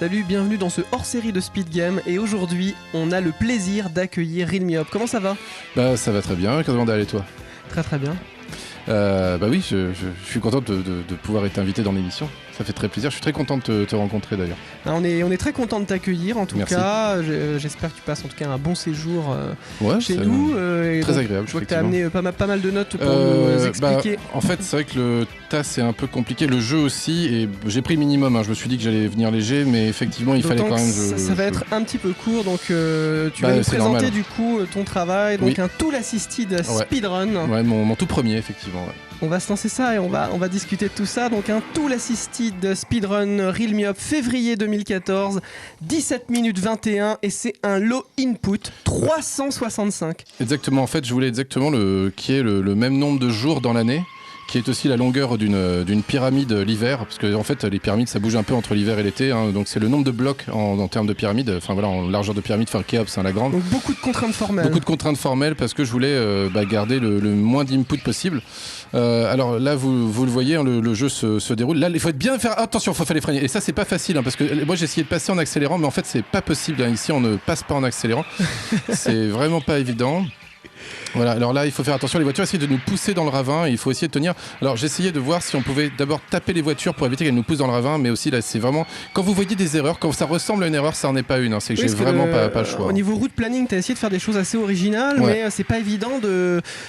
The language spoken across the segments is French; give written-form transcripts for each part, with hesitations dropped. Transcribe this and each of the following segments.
Salut, bienvenue dans ce hors-série de Speed Game et aujourd'hui on a le plaisir d'accueillir Real Me Up. Comment ça va ? Bah ça va très bien, comment d'aller toi ? Très très bien. Bah oui, je suis content de pouvoir être invité dans l'émission. Ça fait très plaisir, je suis très content de te rencontrer d'ailleurs. Alors, on est très content de t'accueillir en tout Merci. cas. J'espère que tu passes en tout cas un bon séjour chez c'est nous. très agréable. Je vois que tu as amené pas mal de notes pour nous expliquer. En fait, c'est vrai que le tas c'est un peu compliqué, le jeu aussi, et j'ai pris le minimum. Je me suis dit que j'allais venir léger, mais effectivement, il fallait quand même. Ça va être un petit peu court, donc tu vas nous présenter normal. Du coup ton travail. Donc un Tool Assisted Speedrun. Ouais, mon tout premier, effectivement. Ouais. On va se lancer ça et on va discuter de tout ça. Donc un Tool Assisted Speedrun Real Me Up février 2014, 17 minutes 21 et c'est un low input 365. Exactement, en fait je voulais exactement qui est le même nombre de jours dans l'année, qui est aussi la longueur d'une pyramide l'hiver, parce que en fait les pyramides ça bouge un peu entre l'hiver et l'été, hein, donc c'est le nombre de blocs en termes de pyramide, enfin voilà, en largeur de pyramide, enfin Khéops, la grande. Donc beaucoup de contraintes formelles. Beaucoup de contraintes formelles parce que je voulais garder le moins d'input possible. Alors là vous le voyez, hein, le jeu se déroule. Là il faut être bien faire attention, il faut faire les freins. Et ça c'est pas facile, hein, parce que moi j'ai essayé de passer en accélérant, mais en fait c'est pas possible, hein. Ici on ne passe pas en accélérant. C'est vraiment pas évident. Voilà, alors là il faut faire attention, les voitures essayent de nous pousser dans le ravin et il faut essayer de tenir. Alors j'essayais de voir si on pouvait d'abord taper les voitures pour éviter qu'elles nous poussent dans le ravin, mais aussi là c'est vraiment, quand vous voyez des erreurs, quand ça ressemble à une erreur, ça en est pas une, hein. C'est que j'ai vraiment pas le choix. Au niveau route planning, t'as essayé de faire des choses assez originales, mais c'est pas évident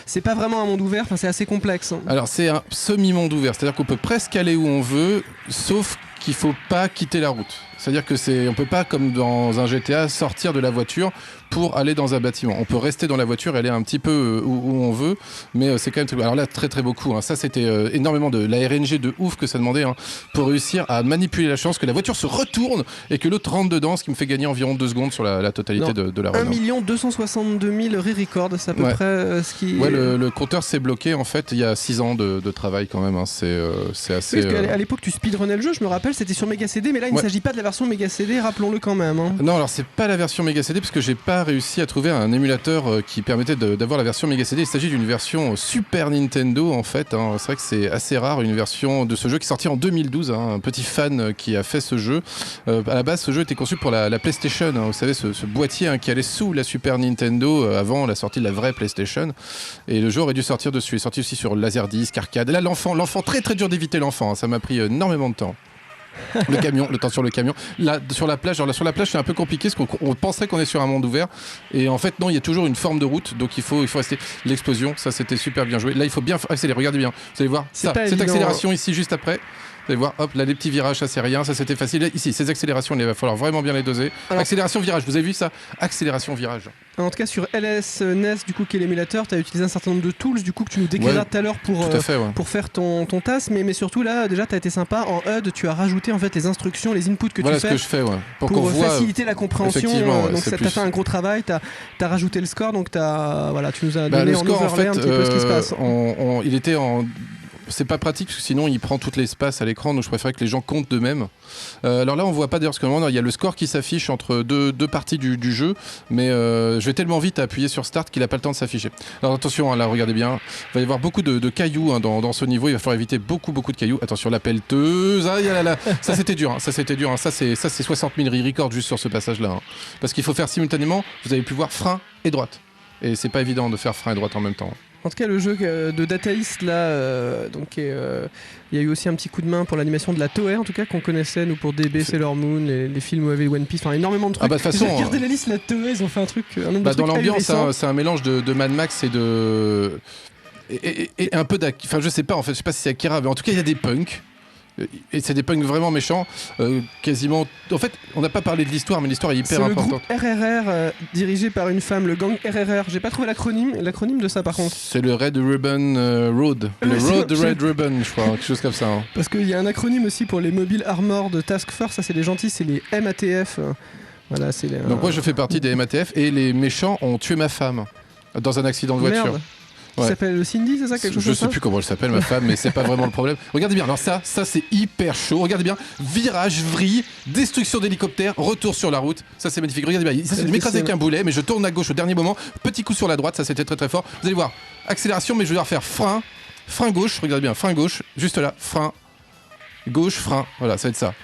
c'est pas vraiment un monde ouvert, enfin c'est assez complexe. Alors c'est un semi-monde ouvert, c'est-à-dire qu'on peut presque aller où on veut, sauf qu'il faut pas quitter la route. C'est-à-dire que on peut pas, comme dans un GTA, sortir de la voiture pour aller dans un bâtiment. On peut rester dans la voiture et aller un petit peu où on veut, mais c'est quand même très... Alors là, très beaucoup, hein. Ça, c'était énormément de la RNG de ouf que ça demandait, hein, pour réussir à manipuler la chance que la voiture se retourne et que l'autre rentre dedans, ce qui me fait gagner environ 2 secondes sur la totalité de la run. 1 262 000 re-records, c'est à peu près ce qui... Ouais, le compteur s'est bloqué, en fait, il y a 6 ans de travail quand même, hein. C'est assez... Oui, parce qu'à l'époque, tu speedrunnais le jeu, je me rappelle, c'était sur Mega CD, mais là, il ne s'agit pas de la version Mega CD, rappelons-le quand même. Hein. Non, alors c'est pas la version Mega CD, parce que j'ai pas réussi à trouver un émulateur qui permettait d'avoir la version Mega CD. Il s'agit d'une version Super Nintendo, en fait, hein. C'est vrai que c'est assez rare, une version de ce jeu qui est sorti en 2012, hein. Un petit fan qui a fait ce jeu. À la base, ce jeu était conçu pour la PlayStation, hein. Vous savez, ce boîtier, hein, qui allait sous la Super Nintendo avant la sortie de la vraie PlayStation. Et le jeu aurait dû sortir dessus. Il est sorti aussi sur Laserdisc, arcade. Et là, l'enfant, très très dur d'éviter l'enfant, hein. Ça m'a pris énormément de temps. Le temps sur le camion. Là, sur la plage, c'est un peu compliqué parce qu'on penserait qu'on est sur un monde ouvert. Et en fait, non, il y a toujours une forme de route. Donc il faut rester. L'explosion, ça c'était super bien joué. Là, il faut bien accélérer. Regardez bien. Vous allez voir cette accélération ici, juste après. Vous allez voir, hop, là, les petits virages, ça c'est rien, ça c'était facile. Ici, ces accélérations, il va falloir vraiment bien les doser. Alors, accélération, virage, vous avez vu ça ? Accélération, virage. En tout cas, sur LSNES, du coup, qui est l'émulateur, tu as utilisé un certain nombre de tools, du coup, que tu nous décriras tout à l'heure pour faire ton task. Mais surtout, là, déjà, tu as été sympa. En HUD, tu as rajouté en fait les instructions, les inputs que tu fais. Voilà ce que je fais, pour faciliter la compréhension. Donc, ça t'a fait un gros travail. Tu as rajouté le score, donc tu nous as donné en overlay un petit peu ce qui se passe. Il était en... C'est pas pratique parce que sinon il prend tout l'espace à l'écran, donc je préférais que les gens comptent d'eux-mêmes. Alors là on voit pas d'ailleurs ce que il y a le score qui s'affiche entre deux parties du jeu, mais je vais tellement vite à appuyer sur Start qu'il a pas le temps de s'afficher. Alors attention, hein, là regardez bien, il va y avoir beaucoup de cailloux, hein, dans ce niveau, il va falloir éviter beaucoup de cailloux. Attention, la pelleteuse, ça c'était dur, hein, ça c'est 60 000 records juste sur ce passage là, hein. Parce qu'il faut faire simultanément, vous avez pu voir frein et droite, et c'est pas évident de faire frein et droite en même temps. En tout cas, le jeu de Data East, là, il y a eu aussi un petit coup de main pour l'animation de la Toei, en tout cas, qu'on connaissait, nous, pour DB, Sailor Moon, les films où il y avait One Piece, enfin énormément de trucs. De toute façon, j'ai regardé la liste, la Toei, ils ont fait un truc, dans l'ambiance, hein, c'est un mélange de Mad Max et un peu d'Akira. Enfin, je sais pas si c'est Akira, mais en tout cas, il y a des punks. Et c'est des punks vraiment méchants, quasiment. En fait, on n'a pas parlé de l'histoire, mais l'histoire est hyper importante. C'est le groupe RRR, dirigé par une femme, le gang RRR. J'ai pas trouvé l'acronyme de ça par contre. C'est le Red Ribbon Road. Le Red Ribbon, je crois, quelque chose comme ça. Hein. Parce qu'il y a un acronyme aussi pour les Mobile Armored Task Force, ça c'est les gentils, c'est les MATF. Voilà, donc moi je fais partie des MATF et les méchants ont tué ma femme dans un accident de voiture. Merde. Qui s'appelle Cindy, c'est ça, quelque chose Je sais plus comment elle s'appelle, ma femme, mais c'est pas vraiment le problème. Regardez bien, alors ça c'est hyper chaud. Regardez bien, virage, vrille, destruction d'hélicoptère, retour sur la route. Ça c'est magnifique. Regardez bien, ça c'est de m'écraser avec un boulet, mais je tourne à gauche au dernier moment. Petit coup sur la droite, ça c'était très très fort. Vous allez voir, accélération, mais je vais devoir faire frein gauche. Regardez bien, frein gauche, juste là, frein gauche, frein. Voilà, ça va être ça.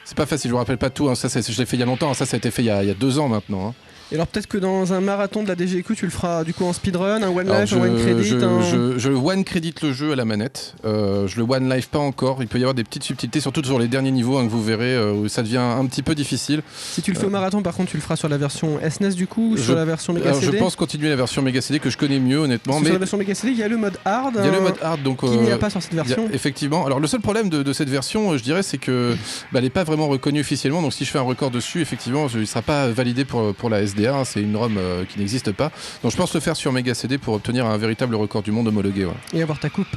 C'est pas facile, je vous rappelle pas tout, hein. Ça, je l'ai fait il y a longtemps, ça a été fait il y a 2 ans maintenant. Hein. Et alors peut-être que dans un marathon de la DGQ, tu le feras du coup en speedrun, un one Alors, life, un one credit. Je one credit le jeu à la manette. Je le one life pas encore. Il peut y avoir des petites subtilités, surtout sur les derniers niveaux que vous verrez où ça devient un petit peu difficile. Si tu le fais au marathon, par contre, tu le feras sur la version SNES du coup, ou sur la version Mega CD. Je pense continuer la version Mega CD que je connais mieux honnêtement. Mais sur la version Mega CD, il y a le mode hard. Il y a le mode hard donc qu'il n'y a pas sur cette version. Effectivement. Alors le seul problème de cette version, je dirais, c'est que elle n'est pas vraiment reconnue officiellement. Donc si je fais un record dessus, effectivement, il ne sera pas validé pour la SDA. Hein. C'est une ROM qui n'existe pas. Donc je pense le faire sur Mega CD pour obtenir un véritable record du monde homologué. Ouais. Et avoir ta coupe.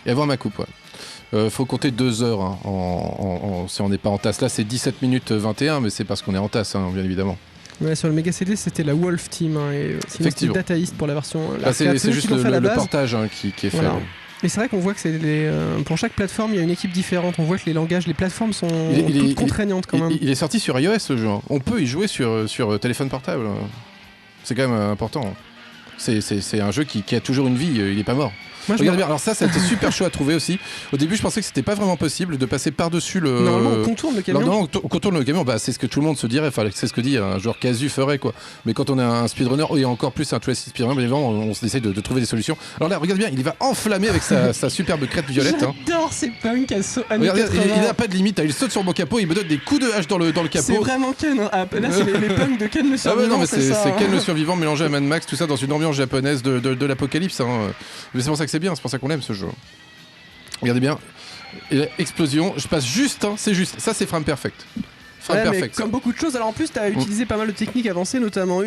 Et avoir ma coupe, ouais. Faut compter 2 heures hein, si on n'est pas en tasse. Là c'est 17 minutes 21, mais c'est parce qu'on est en tasse, hein, bien évidemment. Ouais, sur le Mega CD c'était la Wolf Team hein, et sinon c'était Data East pour la version. C'est juste le portage hein, qui est voilà. fait. Et c'est vrai qu'on voit que pour chaque plateforme, il y a une équipe différente. On voit que les plateformes sont toutes contraignantes quand même. Il est sorti sur iOS ce jeu. Hein. On peut y jouer sur téléphone portable. C'est quand même important. C'est un jeu qui a toujours une vie. Il est pas mort. Regardez bien, alors ça a été super chaud à trouver aussi. Au début, je pensais que c'était pas vraiment possible de passer par-dessus le. Normalement, on contourne le camion. Non, on contourne le camion, c'est ce que tout le monde se dirait, enfin, c'est ce que dit un joueur casu ferait quoi. Mais quand on est un speedrunner, et encore plus un classic speedrunner, bien évidemment, on essaie de trouver des solutions. Alors là, regarde bien, il va enflammer avec sa superbe crête violette. J'adore ces punks à saut. Il n'a pas de limite, il saute sur mon capot, il me donne des coups de hache dans le capot. C'est vraiment Ken. Hein. Là, c'est les punks de Ken le survivant. Ah ouais, non, mais c'est ça, Ken le survivant mélangé à Mad Max, tout ça dans une ambiance japonaise de l'apocalypse. Hein. Mais c'est pour ça que c'est bien, c'est pour ça qu'on aime ce jeu. Regardez bien, et explosion, je passe juste, hein, c'est juste, ça c'est frame perfect. Mais comme beaucoup de choses, alors en plus tu as utilisé pas mal de techniques avancées, notamment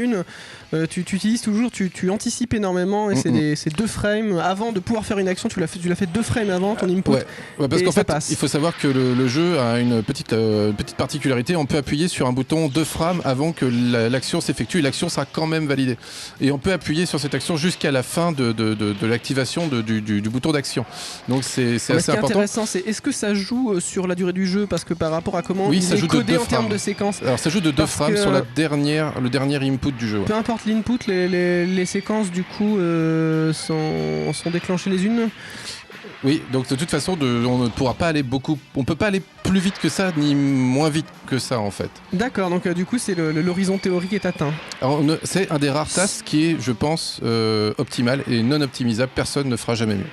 tu utilises toujours, tu anticipes énormément et c'est 2 frames avant de pouvoir faire une action, tu l'as fait 2 frames avant ton input. Ouais, parce qu'en fait il faut savoir que le jeu a une petite particularité, on peut appuyer sur un bouton 2 frames avant que l'action s'effectue et l'action sera quand même validée. Et on peut appuyer sur cette action jusqu'à la fin de l'activation du bouton d'action. Donc c'est assez important. Ce qui est intéressant, c'est est-ce que ça joue sur la durée du jeu, parce que par rapport à comment il est codé en termes de séquences. Alors ça joue de 2 frames sur le dernier input du jeu. Peu importe l'input, les séquences du coup sont déclenchées les unes. Oui, donc de toute façon, on ne pourra pas aller on peut pas aller plus vite que ça, ni moins vite que ça en fait. D'accord, donc du coup c'est l'horizon théorique est atteint. Alors c'est un des rares tasks qui est, je pense, optimal et non optimisable. Personne ne fera jamais mieux.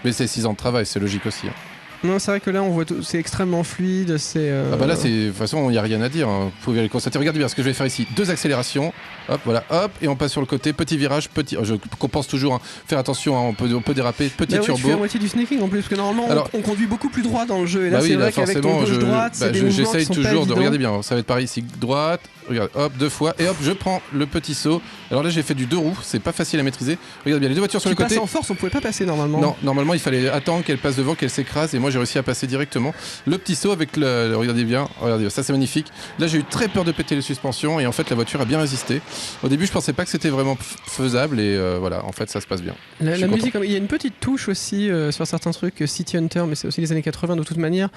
Mais c'est 6 ans de travail, c'est logique aussi. Hein. Non, c'est vrai que là on voit c'est extrêmement fluide, c'est. Là, de toute façon, il n'y a rien à dire. Hein. Vous pouvez le constater. Regardez bien ce que je vais faire ici. 2 accélérations. Hop, voilà, hop, et on passe sur le côté. Petit virage, petit. Je compense toujours. Hein. Faire attention, hein. on peut déraper. Petit turbo. Tu fais la moitié du snaking en plus, parce que normalement on conduit beaucoup plus droit dans le jeu. Et là, c'est vrai qu'avec ton gauche droite, c'est des mouvements qui sont pas évidents. Regardez bien. Ça va être pareil ici, droite. Regarde, hop, 2 fois. Et hop, je prends le petit saut. Alors là, j'ai fait du 2 roues. C'est pas facile à maîtriser. Regardez bien les 2 voitures sur le côté. En force, on pouvait pas passer normalement. Non, normalement, il fallait attendre qu'elle passe devant, qu'elle s'écrase. Et moi, j'ai réussi à passer directement. Le petit saut avec regardez bien, ça c'est magnifique. Là, j'ai eu très peur de péter les suspensions et en fait, la voiture a bien résisté. Au début, je pensais pas que c'était vraiment faisable et voilà, en fait, ça se passe bien. La musique, il y a une petite touche aussi sur certains trucs, City Hunter, mais c'est aussi les années 80 de toute manière.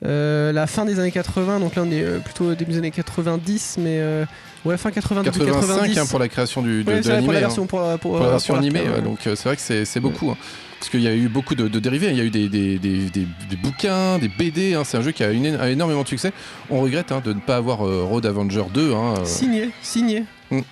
La fin des années 80, donc là, on est plutôt début des années 90, mais. Ouais, fin 80, 85 hein, pour la création de l'animé. Pour la version, pour la version animée, donc c'est vrai que c'est beaucoup. Hein. Parce qu'il y a eu beaucoup de dérivés, il y a eu des bouquins, des BD, hein. C'est un jeu qui a énormément de succès. On regrette hein, de ne pas avoir Road Avenger 2. Hein. Signé.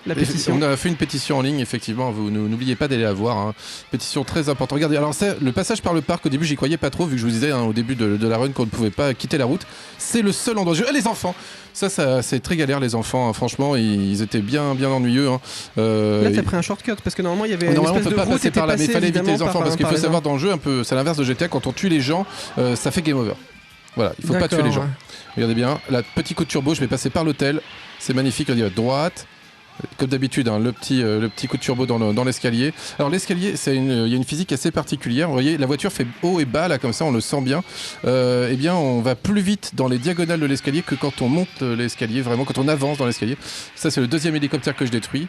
La pétition. On a fait une pétition en ligne, effectivement. Vous n'oubliez pas d'aller la voir. Hein. Pétition très importante. Regardez, alors le passage par le parc, au début, j'y croyais pas trop, vu que je vous disais hein, au début de la run qu'on ne pouvait pas quitter la route. C'est le seul endroit de jeu. Et les enfants, ça c'est très galère, les enfants. Hein. Franchement, ils étaient bien ennuyeux. Hein. Là, t'as pris un shortcut parce que normalement, il y avait une espèce de route passer par là, mais il fallait éviter les enfants parce qu'il faut savoir exemple. dans le jeu, un peu, c'est l'inverse de GTA. Quand on tue les gens, ça fait game over. Voilà, il faut pas tuer les gens. Regardez bien, là, petit coup de turbo, je vais passer par l'hôtel. C'est magnifique. Regardez à droite. Comme d'habitude, hein, le petit coup de turbo dans l'escalier. Alors l'escalier, il y a une physique assez particulière. Vous voyez, la voiture fait haut et bas, là comme ça, on le sent bien. Eh bien, on va plus vite dans les diagonales de l'escalier que quand on monte l'escalier, vraiment quand on avance dans l'escalier. Ça, c'est le 2e hélicoptère que je détruis.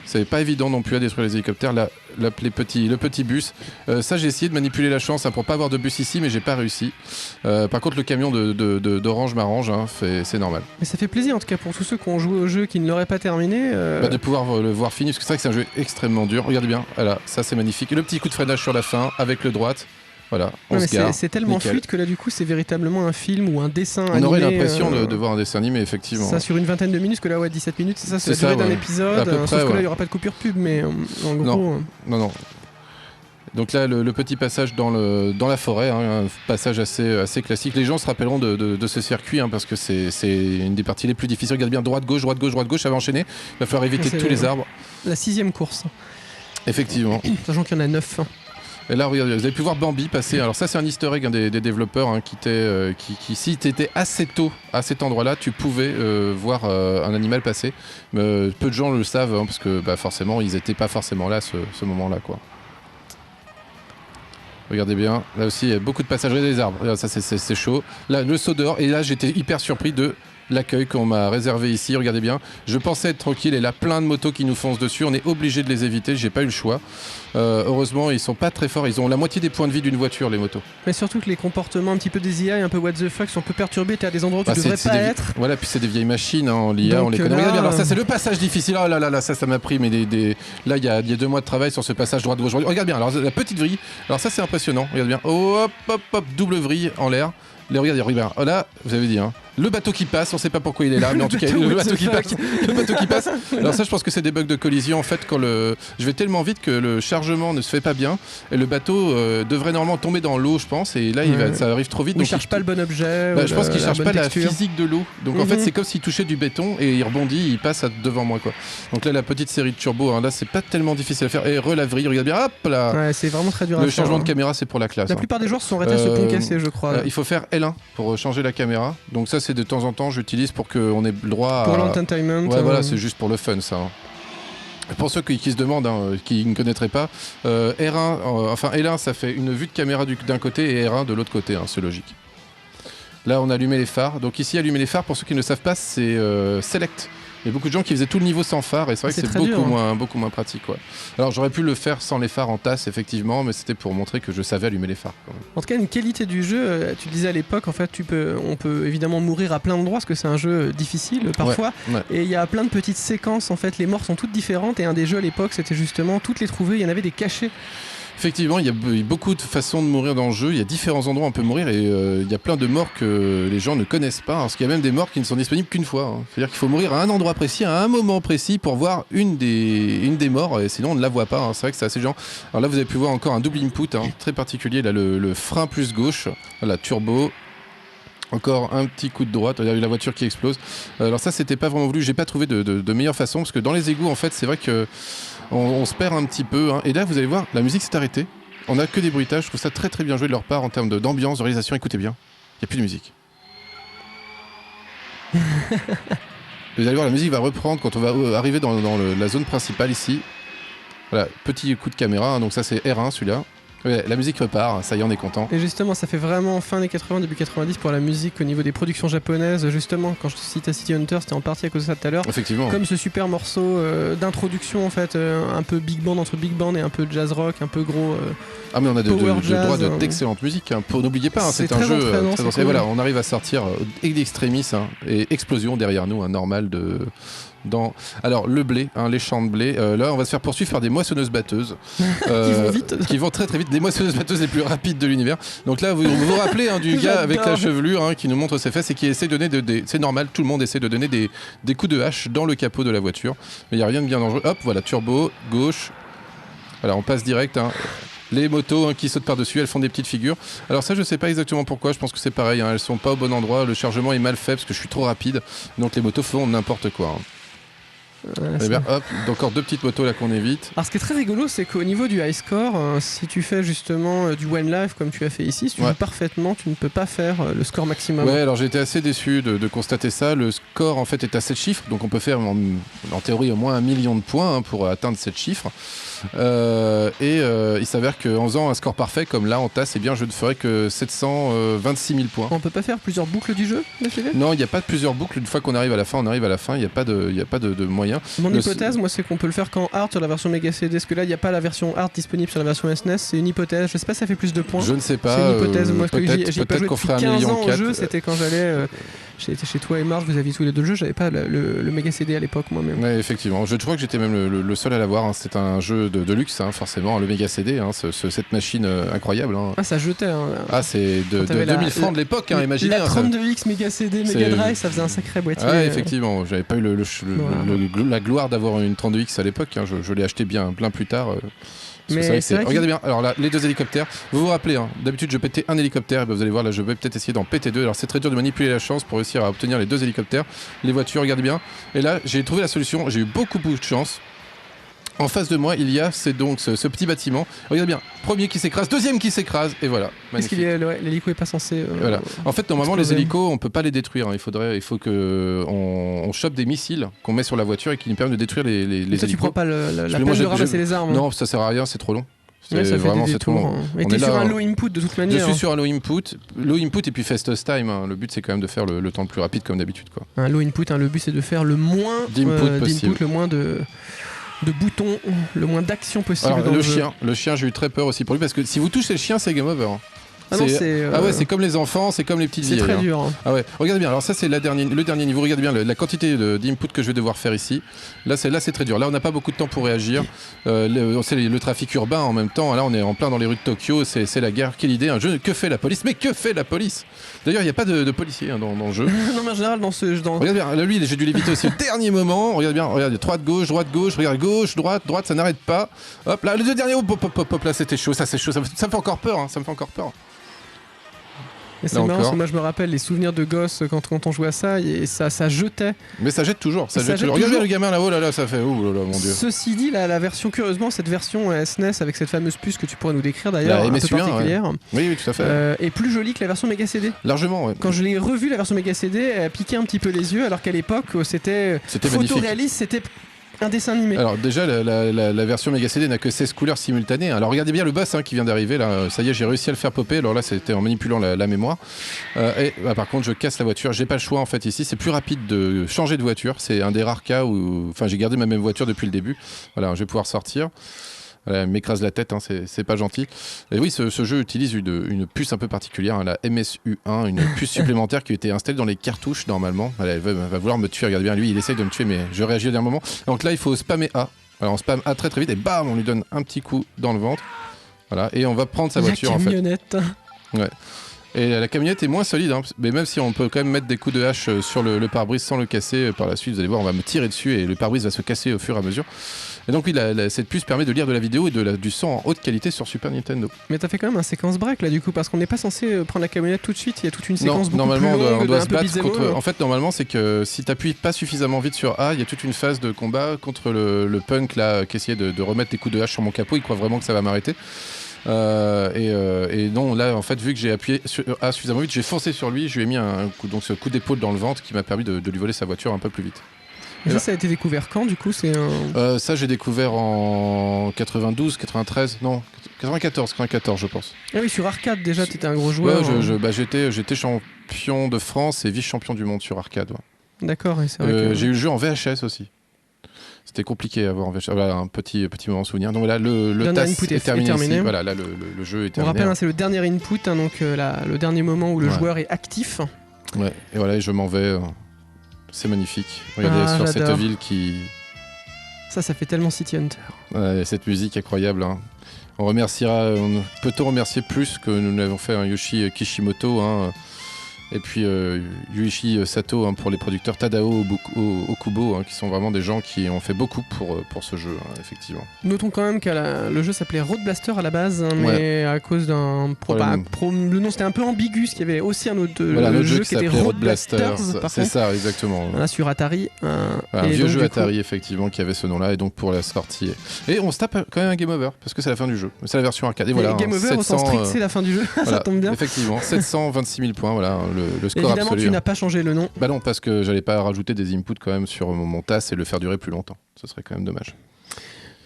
C'est pas évident non plus à détruire les hélicoptères. Là, le petit bus. Ça, j'ai essayé de manipuler la chance hein, pour pas avoir de bus ici, mais j'ai pas réussi. Par contre, le camion d'Orange m'arrange, hein, c'est normal. Mais ça fait plaisir en tout cas pour tous ceux qui ont joué au jeu qui ne l'auraient pas terminé. De pouvoir le voir fini, parce que c'est vrai que c'est un jeu extrêmement dur. Regardez bien, voilà, ça c'est magnifique. Le petit coup de freinage sur la fin avec le droite. Voilà, c'est tellement nickel. fluide que là du coup c'est véritablement un film ou un dessin on animé. On aurait l'impression de voir un dessin animé, effectivement. Ça sur une vingtaine de minutes, que là 17 minutes, c'est la durée d'un épisode, sauf que là il n'y aura pas de coupure pub, mais en gros... Non. Donc là, le petit passage dans la forêt, un passage assez classique. Les gens se rappelleront de ce circuit, parce que c'est une des parties les plus difficiles. Regarde bien, droite-gauche, ça va enchaîner. Il va falloir éviter tous les arbres. La 6e course. Effectivement. Sachant qu'il y en a 9. Et là, regardez, vous avez pu voir Bambi passer. Alors ça, c'est un easter egg des développeurs qui si tu étais assez tôt à cet endroit-là, tu pouvais voir un animal passer. Mais peu de gens le savent, parce que forcément, ils n'étaient pas forcément là ce moment-là, quoi. Regardez bien, là aussi il y a beaucoup de passages des arbres. Regarde, ça c'est chaud. Là, le saut dehors, et là j'étais hyper surpris de l'accueil qu'on m'a réservé ici. Regardez bien, je pensais être tranquille et là plein de motos qui nous foncent dessus. On est obligé de les éviter, j'ai pas eu le choix. Heureusement, ils sont pas très forts, ils ont la moitié des points de vie d'une voiture, les motos. Mais surtout que les comportements un petit peu des IA, un peu what the fuck, sont un peu perturbés. T'es à des endroits où tu devrais pas être. Voilà, puis c'est des vieilles machines, en l'IA, on les connaît. Regarde bien, alors ça c'est le passage difficile. Oh là, ça m'a pris, mais là il y a 2 mois de travail sur ce passage droite-gauche. Regarde bien, alors la petite vrille, alors ça c'est impressionnant. Regarde bien, hop, double vrille en l'air. Regardez bien, oh là, vous avez dit, le bateau qui passe, on sait pas pourquoi il est là, mais en tout cas, le bateau qui passe. Alors ça, je pense que c'est des bugs de collision. En fait, je vais tellement vite que le chargement ne se fait pas bien, et le bateau devrait normalement tomber dans l'eau, je pense, et là, ça arrive trop vite. Il cherche pas le bon objet. Je pense qu'il cherche pas texture. La physique de l'eau. Donc en fait, c'est comme s'il touchait du béton et il rebondit, il passe devant moi, quoi. Donc là, la petite série de turbo, là, c'est pas tellement difficile à faire. Et relaverie, regarde bien, hop là. Ouais, c'est vraiment très dur à faire. Le changement de caméra, c'est pour la classe. La plupart des joueurs se sont arrêtés à ce pont cassé, je crois. Il faut faire L1 pour changer la caméra. Donc ça, c'est de temps en temps, j'utilise pour qu'on ait le droit à... Pour l'entertainment. Ouais, voilà, c'est juste pour le fun, ça. Pour ceux qui se demandent, qui ne connaîtraient pas, L1, ça fait une vue de caméra d'un côté et R1 de l'autre côté, c'est logique. Là, on a allumé les phares. Donc ici, allumer les phares, pour ceux qui ne le savent pas, c'est Select. Il y a beaucoup de gens qui faisaient tout le niveau sans phare, et c'est vrai que c'est beaucoup moins pratique, quoi. Alors j'aurais pu le faire sans les phares en tasse, effectivement, mais c'était pour montrer que je savais allumer les phares, quand même. En tout cas, une qualité du jeu, tu le disais à l'époque, en fait, on peut évidemment mourir à plein d'endroits, parce que c'est un jeu difficile parfois, ouais. Et il y a plein de petites séquences, en fait, les morts sont toutes différentes, et un des jeux à l'époque, c'était justement toutes les trouver, il y en avait des cachés. Effectivement, il y a beaucoup de façons de mourir dans le jeu. Il y a différents endroits où on peut mourir, et il y a plein de morts que les gens ne connaissent pas. Parce qu'il y a même des morts qui ne sont disponibles qu'une fois. C'est-à-dire qu'il faut mourir à un endroit précis, à un moment précis, pour voir une des morts, et sinon on ne la voit pas. C'est vrai que c'est assez gênant. Alors là, vous avez pu voir encore un double input très particulier. Là, le frein plus gauche, la turbo. Encore un petit coup de droite, il y a eu la voiture qui explose. Alors ça, c'était pas vraiment voulu. J'ai pas trouvé de meilleure façon, parce que dans les égouts, en fait, c'est vrai que on se perd un petit peu. Et là, vous allez voir, la musique s'est arrêtée. On n'a que des bruitages. Je trouve ça très très bien joué de leur part en termes d'ambiance, de réalisation. Écoutez bien, il n'y a plus de musique. Vous allez voir, la musique va reprendre quand on va arriver dans la zone principale ici. Voilà, petit coup de caméra. Donc ça, c'est R1 celui-là. Ouais, la musique repart, ça y est, on est content. Et justement, ça fait vraiment fin des 80, début 90 pour la musique au niveau des productions japonaises. Justement, quand je citais City Hunter, c'était en partie à cause de ça tout à l'heure. Effectivement. Comme ce super morceau d'introduction, en fait, un peu big band entre big band et un peu jazz rock, un peu gros. Mais on a le droit d'excellente musique. N'oubliez pas, c'est un jeu très ancien. Et voilà, on arrive à sortir d'extrémis et explosion derrière nous, normal de. Alors le blé, les champs de blé, là on va se faire poursuivre par des moissonneuses-batteuses qui vont vite, qui vont très très vite, des moissonneuses-batteuses les plus rapides de l'univers. Donc là vous vous rappelez du gars avec la chevelure qui nous montre ses fesses et qui essaie de donner c'est normal, tout le monde essaie de donner des coups de hache dans le capot de la voiture, mais il n'y a rien de bien dangereux. Hop, voilà, turbo, gauche, voilà, on passe direct. Les motos qui sautent par-dessus, elles font des petites figures. Alors ça, je sais pas exactement pourquoi, je pense que c'est pareil, elles sont pas au bon endroit, le chargement est mal fait parce que je suis trop rapide, donc les motos font n'importe quoi. Bien, hop, encore 2 petites motos là qu'on évite. Alors ce qui est très rigolo, c'est qu'au niveau du high score, si tu fais justement du one life comme tu as fait ici, si tu joues parfaitement, tu ne peux pas faire le score maximum. Ouais, alors j'ai été assez déçu de constater ça. Le score en fait est à 7 chiffres, donc on peut faire en théorie au moins 1 million de points pour atteindre 7 chiffres. Il s'avère qu'en faisant un score parfait comme là en tasse, eh bien je ne ferai que 726 000 points. On peut pas faire plusieurs boucles du jeu d'affilée ? Non, il n'y a pas de plusieurs boucles. Une fois qu'on arrive à la fin, on arrive à la fin. Il n'y a pas de moyen moyen. Mon hypothèse, moi, c'est qu'on peut le faire qu'en hard sur la version Mega CD. Parce que là, il n'y a pas la version hard disponible sur la version SNES. C'est une hypothèse. Je sais pas si ça fait plus de points. Je ne sais pas. C'est une hypothèse. Moi, j'ai pas peut-être joué qu'on depuis ferait 15 1,4 ans au million. jeu. C'était quand j'allais. J'étais chez toi et Marge, vous aviez tous les deux le jeu. J'avais pas le Mega CD à l'époque, moi-même. Ouais, effectivement. Je crois que j'étais même le seul à l'avoir. Hein. C'était un jeu de luxe, hein, forcément. Le Mega CD, hein, cette machine incroyable. Hein. Ah, ça jetait. Hein. Ah, c'est de 2000 francs de l'époque, hein, imaginez. La 32X Mega CD, Mega Drive, ça faisait un sacré boîtier. Ouais, effectivement. J'avais pas eu la gloire d'avoir une 32X à l'époque. Hein. Je l'ai acheté bien plus tard. Mais c'est vrai regardez bien, alors là, les deux hélicoptères, vous vous rappelez, hein, d'habitude je pétais un hélicoptère, et ben vous allez voir là je vais peut-être essayer d'en péter deux. Alors c'est très dur de manipuler la chance pour réussir à obtenir les deux hélicoptères, les voitures, regardez bien. Et là j'ai trouvé la solution, j'ai eu beaucoup de chance. En face de moi, il y a donc ce petit bâtiment. Regardez bien, premier qui s'écrase, deuxième qui s'écrase, et voilà. Est-ce qu'il l'hélico est pas censé voilà. En fait, normalement, exploser. les hélicos, on peut pas les détruire. Hein. Il faut que on chope des missiles qu'on met sur la voiture et qui nous permettent de détruire les hélicos. Tu prends pas la peine de ramasser les armes. Non, ça sert à rien, c'est trop long. Ouais, ça vraiment, fait des détours. Et t'es sur un low input de toute manière. Je suis sur un low input et puis fastest time. Hein. Le but c'est quand même de faire le temps le plus rapide comme d'habitude. Quoi. Un low input, hein, le but c'est de faire le moins d'input, le moins de boutons, le moins d'action possible. Alors, dans le chien, j'ai eu très peur aussi pour lui parce que si vous touchez le chien, c'est game over. Hein. Ah non, c'est comme les enfants, c'est comme les petites vieilles. C'est très dur. Hein. Ah ouais, regardez bien. Alors ça c'est le dernier niveau. Regardez bien la quantité d'input que je vais devoir faire ici. Là c'est très dur. Là on n'a pas beaucoup de temps pour réagir. C'est le trafic urbain en même temps. Là on est en plein dans les rues de Tokyo. C'est la guerre. Quelle idée un jeu. Que fait la police? Mais que fait la police? D'ailleurs il n'y a pas de policiers hein, dans le jeu. Non mais en général dans ce Regarde bien. Là lui j'ai dû l'éviter aussi au dernier moment. Regarde bien. Regarde droite gauche. Regarde gauche droite ça n'arrête pas. Hop là le deux derniers. Hop là c'était chaud. Ça c'est chaud. Ça me fait encore peur. Hein, ça me fait encore peur. Et c'est marrant parce que moi je me rappelle les souvenirs de gosse quand on jouait à ça et ça jetait. Mais ça jette toujours. Regardez le gamin là-haut, là, ça fait oh là là mon dieu. Ceci dit, la version, curieusement, cette version SNES avec cette fameuse puce que tu pourrais nous décrire d'ailleurs, un peu MSU1, particulière, oui, tout à fait. est plus jolie que la version Mega CD. Largement, ouais. Quand je l'ai revue, la version Mega CD, elle piquait un petit peu les yeux alors qu'à l'époque c'était photoréaliste, c'était un dessin animé. Alors déjà la version Mega CD n'a que 16 couleurs simultanées. Alors regardez bien le boss qui vient d'arriver là. Ça y est, j'ai réussi à le faire popper. Alors là c'était en manipulant la mémoire. Par contre je casse la voiture. J'ai pas le choix en fait ici. C'est plus rapide de changer de voiture. C'est un des rares cas où j'ai gardé ma même voiture depuis le début. Voilà, je vais pouvoir sortir. Voilà, elle m'écrase la tête, hein, c'est pas gentil. Et oui, ce jeu utilise une puce un peu particulière, hein, la MSU1, une puce supplémentaire qui a été installée dans les cartouches normalement. Voilà, elle va vouloir me tuer, regardez bien, lui il essaye de me tuer, mais je réagis au dernier moment. Donc là, il faut spammer A. Alors on spamme A très très vite et bam, on lui donne un petit coup dans le ventre. Voilà, et on va prendre sa voiture en fait. La camionnette. Ouais. Et la camionnette est moins solide, hein, mais même si on peut quand même mettre des coups de hache sur le pare-brise sans le casser, par la suite, vous allez voir, on va me tirer dessus et le pare-brise va se casser au fur et à mesure. Et donc oui, cette puce permet de lire de la vidéo et du son en haute qualité sur Super Nintendo. Mais t'as fait quand même un séquence break là du coup, parce qu'on n'est pas censé prendre la camionnette tout de suite, il y a toute une séquence beaucoup normalement, plus longue, on doit se un peu battre contre... bizarre. En fait, normalement, c'est que si t'appuies pas suffisamment vite sur A, il y a toute une phase de combat contre le punk là, qui essayait de remettre des coups de hache sur mon capot, il croit vraiment que ça va m'arrêter. Et non, là en fait vu que j'ai appuyé sur A suffisamment vite, j'ai foncé sur lui, je lui ai mis ce coup d'épaule dans le ventre qui m'a permis de lui voler sa voiture un peu plus vite. Et ça a été découvert quand du coup? Ça j'ai découvert en 92, 93, non 94 je pense. Ah oui, sur arcade déjà t'étais un gros joueur. Ouais, j'étais champion de France et vice-champion du monde sur arcade. Ouais. D'accord, et c'est vrai que... J'ai eu le jeu en VHS aussi. C'était compliqué à avoir en VHS. Voilà, un petit moment de souvenir. Donc là, le task est terminé. Ici. Voilà, là, le jeu est terminé. On rappelle, c'est le dernier input, donc le dernier moment où le joueur est actif. Ouais, et voilà, je m'en vais. C'est magnifique. Regardez sur cette ville qui... Ça fait tellement City Hunter. Ouais, cette musique incroyable. Hein. Peut-on remercier plus que nous l'avons fait Yoshi Kishimoto hein, et puis Yuichi Sato hein, pour les producteurs Tadao Okubo hein, qui sont vraiment des gens qui ont fait beaucoup pour ce jeu hein, effectivement. Notons quand même que le jeu s'appelait Road Blaster à la base hein, mais à cause d'un le nom c'était un peu ambigu, parce qu'il y avait aussi un autre jeu qui était Road Blasters, c'est ça exactement. Voilà, sur Atari un vieux jeu Atari effectivement qui avait ce nom là et donc pour la sortie et on se tape quand même un game over parce que c'est la fin du jeu, c'est la version arcade et voilà, game over 700, au sens strict c'est la fin du jeu. Voilà, ça tombe bien effectivement 726 000 points voilà le score évidemment absolu. Tu n'as pas changé le nom. Bah non, parce que j'allais pas rajouter des inputs quand même sur mon TAS et le faire durer plus longtemps. Ce serait quand même dommage.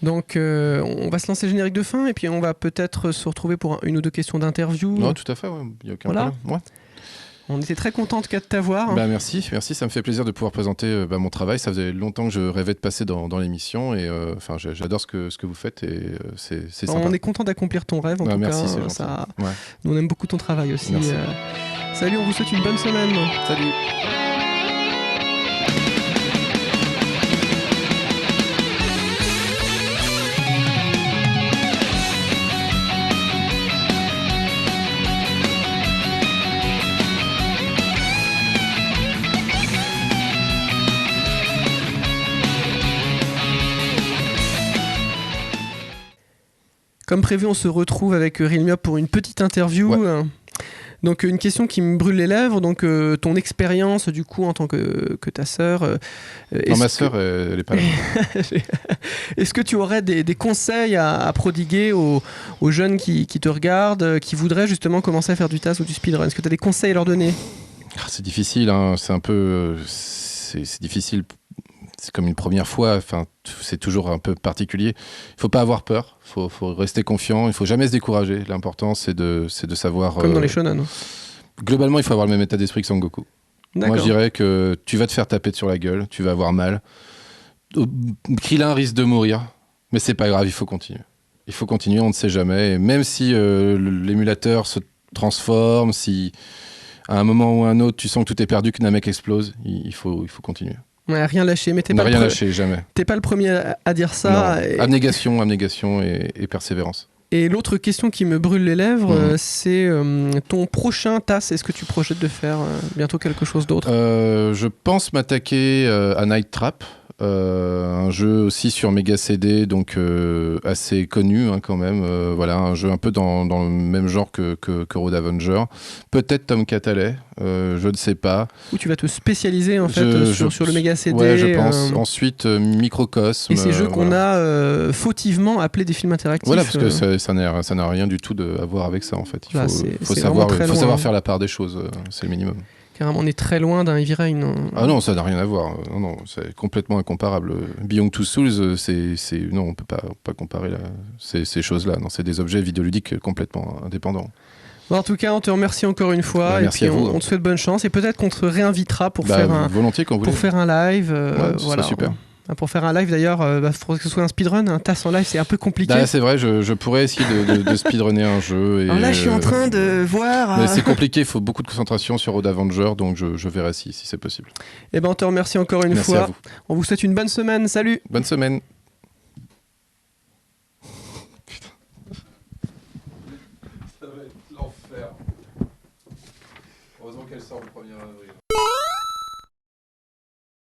Donc on va se lancer le générique de fin et puis on va peut-être se retrouver pour une ou deux questions d'interview. Non, tout à fait, il n'y a aucun problème. Ouais. On était très contents en tout cas de t'avoir. Bah, merci, ça me fait plaisir de pouvoir présenter mon travail. Ça faisait longtemps que je rêvais de passer dans l'émission et j'adore ce que vous faites et c'est sympa. On est content d'accomplir ton rêve en tout merci, cas. c'est gentil. Ouais. Nous on aime beaucoup ton travail aussi. Merci. Salut, on vous souhaite une bonne semaine. Salut. Comme prévu, on se retrouve avec Real Me Up pour une petite interview. Ouais. Donc une question qui me brûle les lèvres, donc ton expérience du coup en tant que ta sœur. Non, ma sœur, elle est pas là. Est-ce que tu aurais des conseils à prodiguer aux jeunes qui te regardent, qui voudraient justement commencer à faire du TAS ou du speedrun? Est-ce que tu as des conseils à leur donner? C'est difficile, hein. C'est un peu... c'est difficile. C'est comme une première fois, c'est toujours un peu particulier. Il ne faut pas avoir peur, il faut rester confiant, il ne faut jamais se décourager. L'important, c'est de savoir... Comme dans les shonen. Globalement, il faut avoir le même état d'esprit que Sangoku. D'accord. Moi, je dirais que tu vas te faire taper sur la gueule, tu vas avoir mal. Krillin risque de mourir, mais c'est pas grave, il faut continuer. Il faut continuer, on ne sait jamais. Et même si l'émulateur se transforme, si à un moment ou à un autre, tu sens que tout est perdu, que Namek explose, il faut continuer. Ouais, rien lâcher, mais Ne rien lâcher, jamais. T'es pas le premier à dire ça. Et... Abnégation et persévérance. Et l'autre question qui me brûle les lèvres, c'est ton prochain TAS. Est-ce que tu projettes de faire bientôt quelque chose d'autre? Je pense m'attaquer à Night Trap, un jeu aussi sur Mega CD, donc assez connu quand même. Voilà, un jeu un peu dans le même genre que Road Avenger. Peut-être Tom Catalay, je ne sais pas. Ou tu vas te spécialiser en fait sur le Mega CD. Ouais, je pense. Ensuite, Microcosme. Et ces jeux qu'on a fautivement appelés des films interactifs. Voilà, parce que ça n'a rien du tout à voir avec ça en fait. Il faut savoir faire la part des choses, c'est le minimum. Carrément, on est très loin d'un Heavy Rain. Ah non, ça n'a rien à voir. Non, c'est complètement incomparable. Beyond Two Souls, non, on peut pas comparer ces choses-là. Non, c'est des objets vidéoludiques complètement indépendants. Bon, en tout cas, on te remercie encore une fois. Merci à vous. On te souhaite bonne chance et peut-être qu'on te réinvitera pour volontiers quand vous voulez. Pour faire un live. Voilà, super. Pour faire un live d'ailleurs, faudrait que ce soit un speedrun, un TAS en live, c'est un peu compliqué. C'est vrai, je pourrais essayer de speedrunner un jeu. Alors là, je suis en train de voir. Mais c'est compliqué, il faut beaucoup de concentration sur Road Avenger, donc je verrai si c'est possible. Eh ben, on te remercie encore une fois. Merci à vous. On vous souhaite une bonne semaine. Salut. Bonne semaine. Putain. Ça va être l'enfer. Heureusement qu'elle sort le 1er avril.